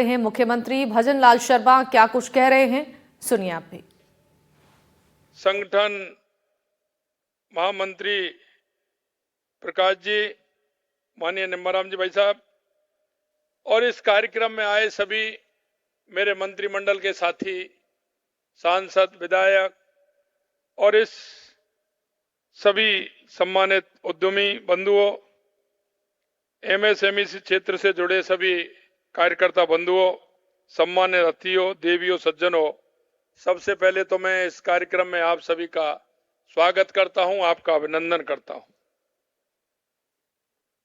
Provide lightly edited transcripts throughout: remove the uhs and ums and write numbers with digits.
हैं मुख्यमंत्री भजन लाल शर्मा, क्या कुछ कह रहे हैं, सुनिए आप भी। संगठन महामंत्री प्रकाश जी, माननीय निम्बाराम जी भाई साहब और इस कार्यक्रम में आए सभी मेरे मंत्रिमंडल के साथी, सांसद, विधायक और इस सभी सम्मानित उद्यमी बंधुओं, एमएसएमई क्षेत्र से जुड़े सभी कार्यकर्ता बंधुओं, सम्मानित अतिथियों, देवियों, सज्जनों, सबसे पहले तो मैं इस कार्यक्रम में आप सभी का स्वागत करता हूं, आपका अभिनंदन करता हूं।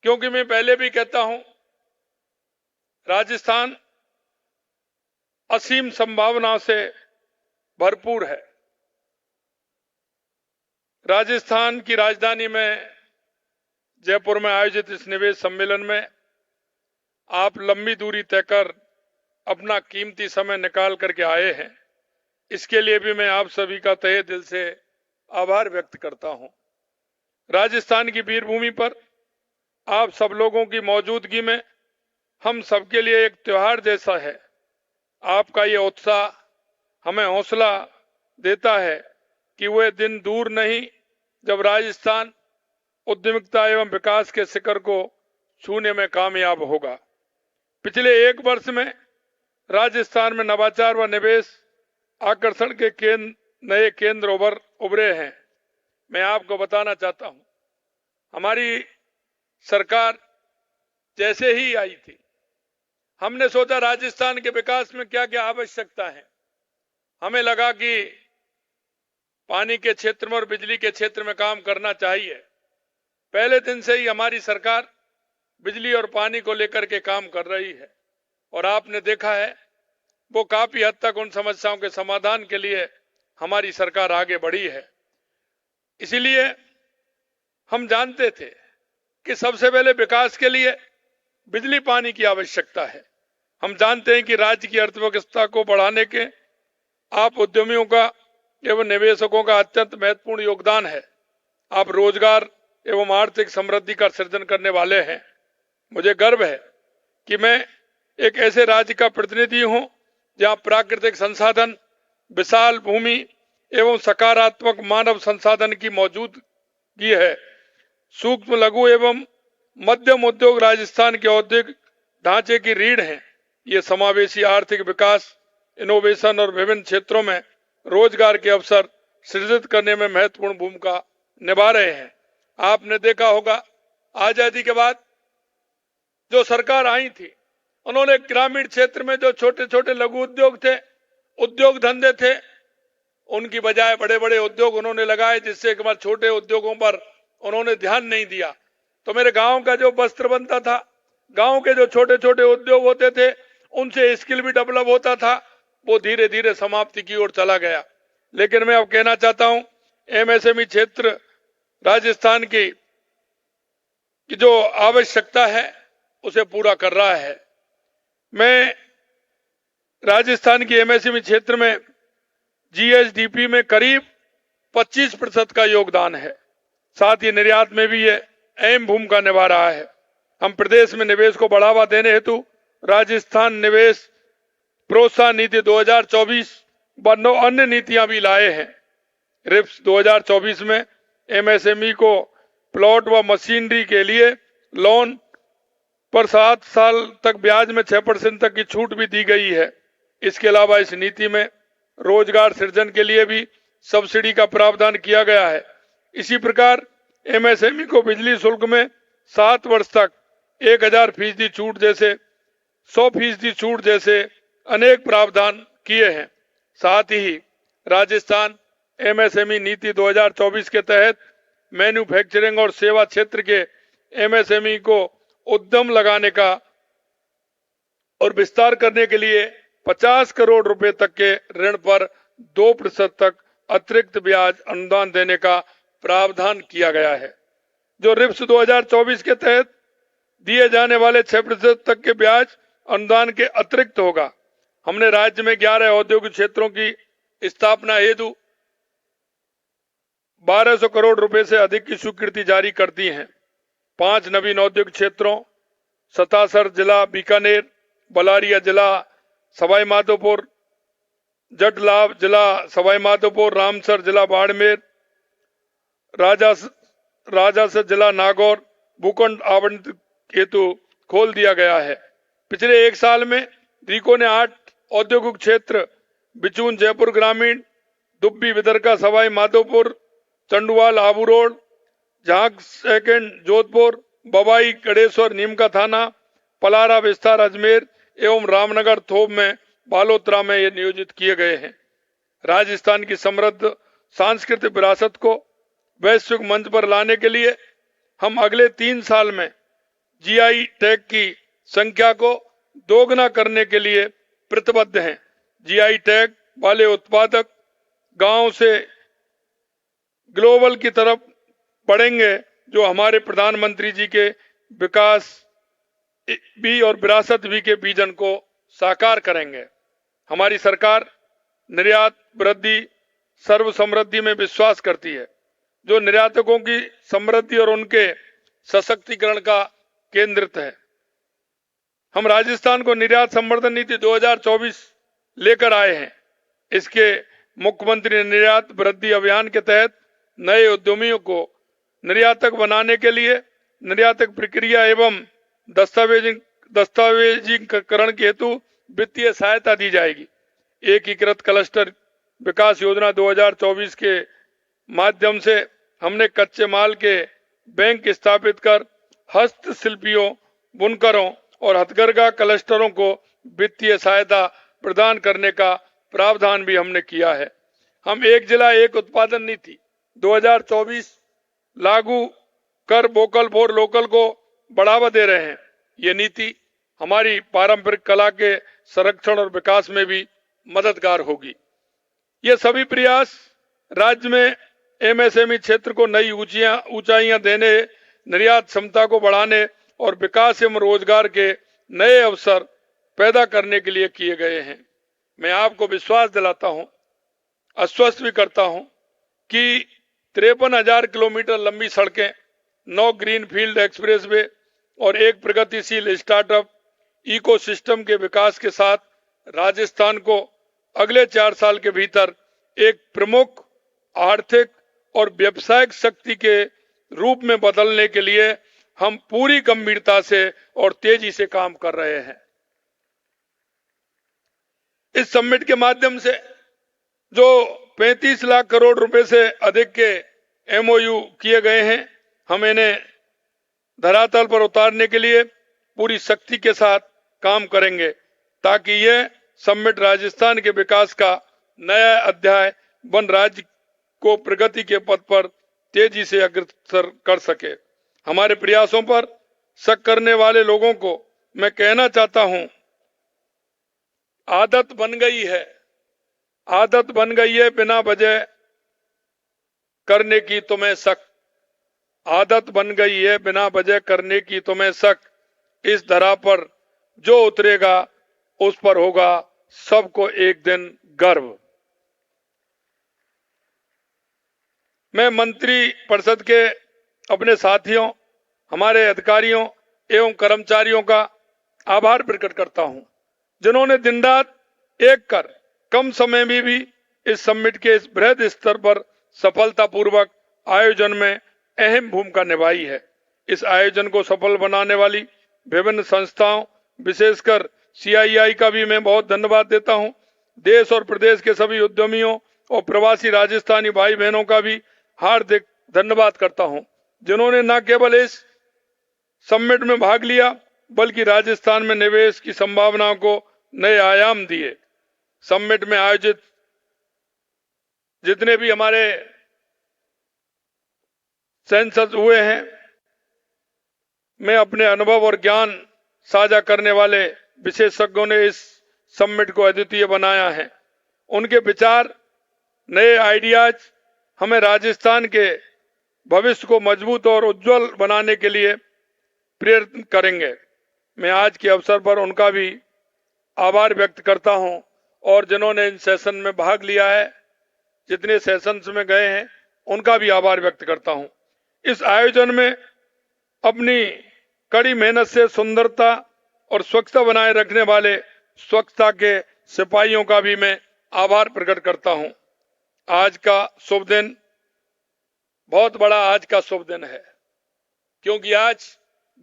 क्योंकि मैं पहले भी कहता हूं, राजस्थान असीम संभावना से भरपूर है। राजस्थान की राजधानी में जयपुर में आयोजित इस निवेश सम्मेलन में आप लंबी दूरी तय कर अपना कीमती समय निकाल करके आए हैं। इसके लिए भी मैं आप सभी का तहे दिल से आभार व्यक्त करता हूं। राजस्थान की वीरभूमि पर आप सब लोगों की मौजूदगी में हम सबके लिए एक त्योहार जैसा है। आपका ये उत्साह हमें हौसला देता है कि वह दिन दूर नहीं जब राजस्थान उद्यमिता एवं विकास के शिखर को छूने में कामयाब होगा। पिछले एक वर्ष में राजस्थान में नवाचार व निवेश आकर्षण के नए केंद्र उभरे हैं। मैं आपको बताना चाहता हूं, हमारी सरकार जैसे ही आई थी, हमने सोचा राजस्थान के विकास में क्या क्या आवश्यकता है। हमें लगा कि पानी के क्षेत्र में और बिजली के क्षेत्र में काम करना चाहिए। पहले दिन से ही हमारी सरकार बिजली और पानी को लेकर के काम कर रही है और आपने देखा है वो काफी हद तक उन समस्याओं के समाधान के लिए हमारी सरकार आगे बढ़ी है। इसीलिए हम जानते थे कि सबसे पहले विकास के लिए बिजली पानी की आवश्यकता है। हम जानते हैं कि राज्य की अर्थव्यवस्था को बढ़ाने के आप उद्यमियों का एवं निवेशकों का अत्यंत महत्वपूर्ण योगदान है। आप रोजगार एवं आर्थिक समृद्धि का सृजन करने वाले हैं। मुझे गर्व है कि मैं एक ऐसे राज्य का प्रतिनिधि हूं जहां प्राकृतिक संसाधन, विशाल भूमि एवं सकारात्मक मानव संसाधन की मौजूदगी है। सूक्ष्म, लघु एवं मध्यम उद्योग राजस्थान के औद्योगिक ढांचे की रीढ़ हैं। ये समावेशी आर्थिक विकास, इनोवेशन और विभिन्न क्षेत्रों में रोजगार के अवसर सृजित करने में महत्वपूर्ण भूमिका निभा रहे हैं। आपने देखा होगा, आजादी के बाद जो सरकार आई थी, उन्होंने ग्रामीण क्षेत्र में जो छोटे छोटे लघु उद्योग थे, उद्योग धंधे थे, उनकी बजाय बड़े बड़े उद्योग उन्होंने लगाए, जिससे एक बार छोटे उद्योगों पर उन्होंने ध्यान नहीं दिया। तो मेरे गांव का जो वस्त्र बनता था, गांव के जो छोटे छोटे उद्योग होते थे, उनसे स्किल भी डेवलप होता था, वो धीरे धीरे समाप्ति की ओर चला गया। लेकिन मैं अब कहना चाहता हूं, एमएसएमई क्षेत्र राजस्थान की जो आवश्यकता है उसे पूरा कर रहा है। मैं राजस्थान की एमएसएमई क्षेत्र में जीएसडीपी में करीब 25% का योगदान है। साथ ही निर्यात में भी ये अहम भूमिका निभा रहा है। हम प्रदेश में निवेश को बढ़ावा देने हेतु राजस्थान निवेश प्रोत्साहन नीति 2024 व 9 अन्य नीतियां भी लाए हैं। रिप्स 2024 में एमएसएमई को प्लॉट व मशीनरी के लिए लोन पर 7 साल तक ब्याज में 6% तक की छूट भी दी गई है। इसके अलावा इस नीति में रोजगार सृजन के लिए भी सब्सिडी का प्रावधान किया गया है। इसी प्रकार एमएसएमई को बिजली शुल्क में 7 वर्ष तक 1000% छूट जैसे 100% छूट जैसे अनेक प्रावधान किए हैं। साथ ही राजस्थान एमएसएमई नीति 2024 के तहत मैन्युफैक्चरिंग और सेवा क्षेत्र के एमएसएमई को उद्यम लगाने का और विस्तार करने के लिए 50 करोड़ रुपए तक के ऋण पर 2% तक अतिरिक्त ब्याज अनुदान देने का प्रावधान किया गया है। जो रिप्स 2024 के तहत दिए जाने वाले 6% तक के ब्याज अनुदान के अतिरिक्त होगा। हमने राज्य में 11 औद्योगिक क्षेत्रों की स्थापना हेतु 1200 करोड़ रुपए से अधिक की स्वीकृति जारी कर दी है। 5 नवीन औद्योगिक क्षेत्रों सतासर जिला बीकानेर, बलारिया जिला सवाई माधोपुर, जटलाभ जिला सवाई माधोपुर, रामसर जिला बाड़मेर, राजासर जिला नागौर भूखंड आवंटित हेतु खोल दिया गया है। पिछले एक साल में रीको ने 8 औद्योगिक क्षेत्र बिचून जयपुर ग्रामीण, दुब्बी विदरका सवाई माधोपुर, चंडुवाल आबू रोड, झांग सेकंड जोधपुर, बबाई गणेश्वर नीमका थाना, पलारा विस्तार अजमेर एवं रामनगर थोप में बालोतरा में ये नियोजित किए गए हैं। राजस्थान की समृद्ध सांस्कृतिक विरासत को वैश्विक मंच पर लाने के लिए हम अगले 3 साल में जीआई टैग की संख्या को दोगुना करने के लिए प्रतिबद्ध हैं। जीआई टैग वाले उत्पादक गांव से ग्लोबल की तरफ बढ़ेंगे, जो हमारे प्रधानमंत्री जी के विकास भी और विरासत भी के विजन को साकार करेंगे। हमारी सरकार निर्यात वृद्धि सर्व समृद्धि में विश्वास करती है, जो निर्यातकों की समृद्धि और उनके सशक्तिकरण का केंद्रित है। हम राजस्थान को निर्यात संवर्धन नीति 2024 लेकर आए हैं। इसके मुख्यमंत्री निर्यात वृद्धि अभियान के तहत नए उद्यमियों को निर्यातक बनाने के लिए निर्यातक प्रक्रिया एवं दस्तावेजीकरण के हेतु वित्तीय सहायता दी जाएगी। एकीकृत क्लस्टर विकास योजना 2024 के माध्यम से हमने कच्चे माल के बैंक स्थापित कर हस्तशिल्पियों, बुनकरों और हथकरघा क्लस्टरों को वित्तीय सहायता प्रदान करने का प्रावधान भी हमने किया है। हम एक जिला एक उत्पादन नीति 2024 लागू कर वोकल फॉर लोकल को बढ़ावा दे रहे हैं। ये नीति हमारी पारंपरिक कला के संरक्षण और विकास में भी मददगार होगी। ये सभी प्रयास राज्य में एमएसएमई क्षेत्र को नई ऊंचाइयां देने, निर्यात क्षमता को बढ़ाने और विकास एवं रोजगार के नए अवसर पैदा करने के लिए किए गए हैं। मैं आपको विश्वास दिलाता हूं, आश्वस्त भी करता हूं कि 53,000 किलोमीटर लंबी सड़कें, 9 ग्रीनफील्ड एक्सप्रेसवे और एक प्रगतिशील स्टार्टअप इकोसिस्टम के विकास के साथ राजस्थान को अगले 4 साल के भीतर एक प्रमुख आर्थिक और व्यावसायिक शक्ति के रूप में बदलने के लिए हम पूरी गंभीरता से और तेजी से काम कर रहे हैं। इस समिट के माध्यम से जो 35 लाख करोड़ रुपए से अधिक के एमओयू किए गए हैं, हम इन्हें धरातल पर उतारने के लिए पूरी शक्ति के साथ काम करेंगे, ताकि यह समिट राजस्थान के विकास का नया अध्याय बन राज्य को प्रगति के पथ पर तेजी से अग्रसर कर सके। हमारे प्रयासों पर शक करने वाले लोगों को मैं कहना चाहता हूं, आदत बन गई है बिना वजह करने की तुम्हें शक। आदत बन गई है बिना वजह करने की तुम्हें शक। इस धरा पर जो उतरेगा उस पर होगा सबको एक दिन गर्व। मैं मंत्री परिषद के अपने साथियों, हमारे अधिकारियों एवं कर्मचारियों का आभार प्रकट करता हूं, जिन्होंने दिन रात एक कर कम समय में भी इस समिट के इस बृहद स्तर पर सफलतापूर्वक आयोजन में अहम भूमिका निभाई है। इस आयोजन को सफल बनाने वाली विभिन्न संस्थाओं, विशेषकर सीआईआई का भी मैं बहुत धन्यवाद देता हूं। देश और प्रदेश के सभी उद्यमियों और प्रवासी राजस्थानी भाई बहनों का भी हार्दिक धन्यवाद करता हूं, जिन्होंने न केवल इस समिट में भाग लिया, बल्कि राजस्थान में निवेश की संभावनाओं को नए आयाम दिए। समिट में आयोजित जितने भी हमारे सेंसस हुए हैं, मैं अपने अनुभव और ज्ञान साझा करने वाले विशेषज्ञों ने इस समिट को अद्वितीय बनाया है। उनके विचार, नए आइडियाज हमें राजस्थान के भविष्य को मजबूत और उज्जवल बनाने के लिए प्रेरित करेंगे। मैं आज के अवसर पर उनका भी आभार व्यक्त करता हूं, और जिन्होंने इन सेशन में भाग लिया है, जितने सेशंस में गए हैं, उनका भी आभार व्यक्त करता हूं। इस आयोजन में अपनी कड़ी मेहनत से सुंदरता और स्वच्छता बनाए रखने वाले स्वच्छता के सिपाहियों का भी मैं आभार प्रकट करता हूं। आज का शुभ दिन बहुत बड़ा आज का शुभ दिन है, क्योंकि आज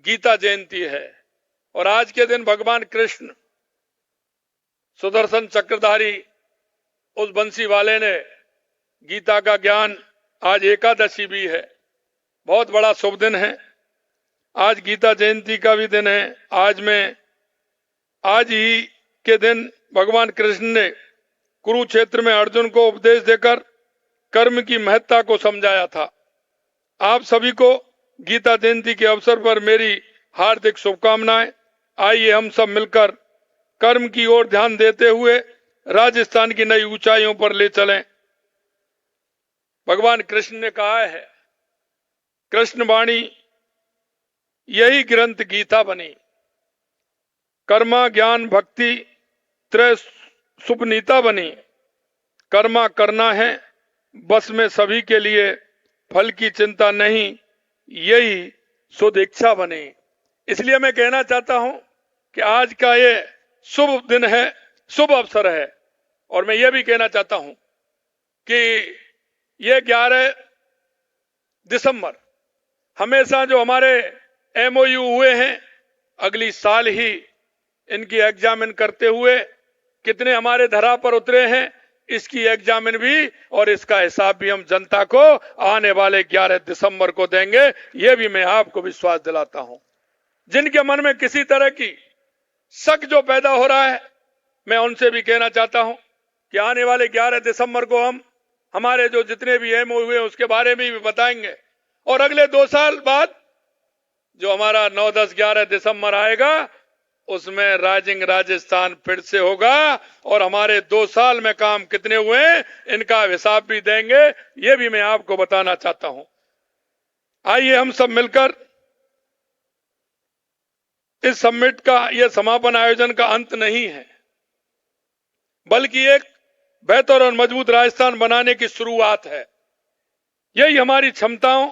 गीता जयंती है और आज के दिन भगवान कृष्ण सुदर्शन चक्रधारी उस बंसी वाले ने गीता का ज्ञान, आज एकादशी भी है, बहुत बड़ा शुभ दिन है। आज गीता जयंती का भी दिन है। आज ही के दिन भगवान कृष्ण ने कुरुक्षेत्र में अर्जुन को उपदेश देकर कर्म की महत्ता को समझाया था। आप सभी को गीता जयंती के अवसर पर मेरी हार्दिक शुभकामनाएं। आइए हम सब मिलकर कर्म की ओर ध्यान देते हुए राजस्थान की नई ऊंचाइयों पर ले चलें। भगवान कृष्ण ने कहा है, कृष्ण वाणी यही ग्रंथ गीता बनी, कर्मा ज्ञान भक्ति त्रय सुपनीता बनी। कर्मा करना है बस में सभी के लिए, फल की चिंता नहीं यही सुदीक्षा बनी। इसलिए मैं कहना चाहता हूं कि आज का ये शुभ दिन है, शुभ अवसर है, और मैं ये भी कहना चाहता हूं कि ये 11 दिसंबर हमेशा जो हमारे एमओयू हुए हैं, अगली साल ही इनकी एग्जामिन करते हुए कितने हमारे धरा पर उतरे हैं, इसकी एग्जामिन भी और इसका हिसाब भी हम जनता को आने वाले 11 दिसंबर को देंगे। ये भी मैं आपको विश्वास दिलाता हूं। जिनके मन में किसी तरह की शक जो पैदा हो रहा है, मैं उनसे भी कहना चाहता हूं कि आने वाले 11 दिसंबर को हम हमारे जो जितने भी एमओ हुए उसके बारे में भी बताएंगे, और अगले 2 साल बाद जो हमारा 9, 10, 11 दिसंबर आएगा उसमें राइजिंग राजस्थान फिर से होगा, और हमारे 2 साल में काम कितने हुए इनका हिसाब भी देंगे। ये भी मैं आपको बताना चाहता हूं। आइए हम सब मिलकर इस समिट का, यह समापन आयोजन का अंत नहीं है, बल्कि एक बेहतर और मजबूत राजस्थान बनाने की शुरुआत है। यही हमारी क्षमताओं,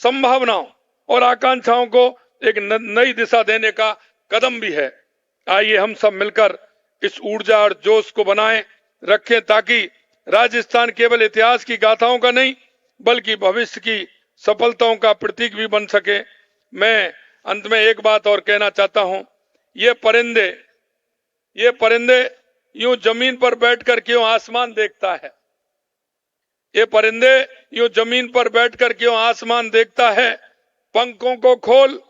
संभावनाओं और आकांक्षाओं को एक नई दिशा देने का कदम भी है। आइए हम सब मिलकर इस ऊर्जा और जोश को बनाए रखें, ताकि राजस्थान केवल इतिहास की गाथाओं का नहीं बल्कि भविष्य की सफलताओं का प्रतीक भी बन सके। मैं अंत में एक बात और कहना चाहता हूं, ये परिंदे यूं जमीन पर बैठकर क्यों आसमान देखता है? ये परिंदे यूं जमीन पर बैठकर क्यों आसमान देखता है? पंखों को खोल,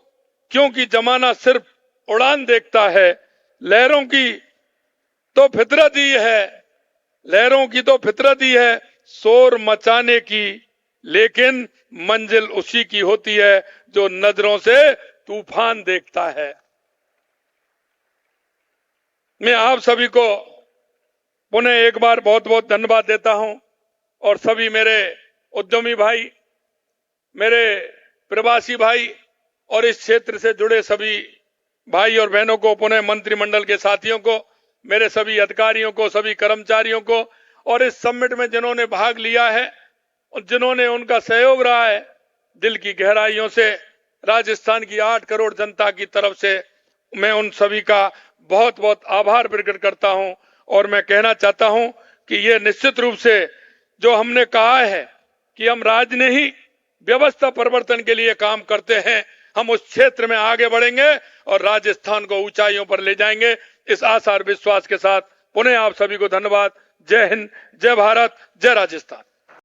क्योंकि जमाना सिर्फ उड़ान देखता है। लहरों की तो फितरत ही है शोर मचाने की, लेकिन मंजिल उसी की होती है जो नजरों से तूफान देखता है। मैं आप सभी को पुनः एक बार बहुत बहुत धन्यवाद देता हूं, और सभी मेरे उद्यमी भाई, मेरे प्रवासी भाई और इस क्षेत्र से जुड़े सभी भाई और बहनों को, पुनः मंत्रिमंडल के साथियों को, मेरे सभी अधिकारियों को, सभी कर्मचारियों को, और इस समिट में जिन्होंने भाग लिया है और जिन्होंने उनका सहयोग रहा है, दिल की गहराइयों से राजस्थान की 8 करोड़ जनता की तरफ से मैं उन सभी का बहुत बहुत आभार प्रकट करता हूं। और मैं कहना चाहता हूं कि ये निश्चित रूप से जो हमने कहा है कि हम राजनीति व्यवस्था परिवर्तन के लिए काम करते हैं, हम उस क्षेत्र में आगे बढ़ेंगे और राजस्थान को ऊंचाइयों पर ले जाएंगे। इस आशा और विश्वास के साथ पुनः आप सभी को धन्यवाद। जय हिंद, जय भारत, जय राजस्थान।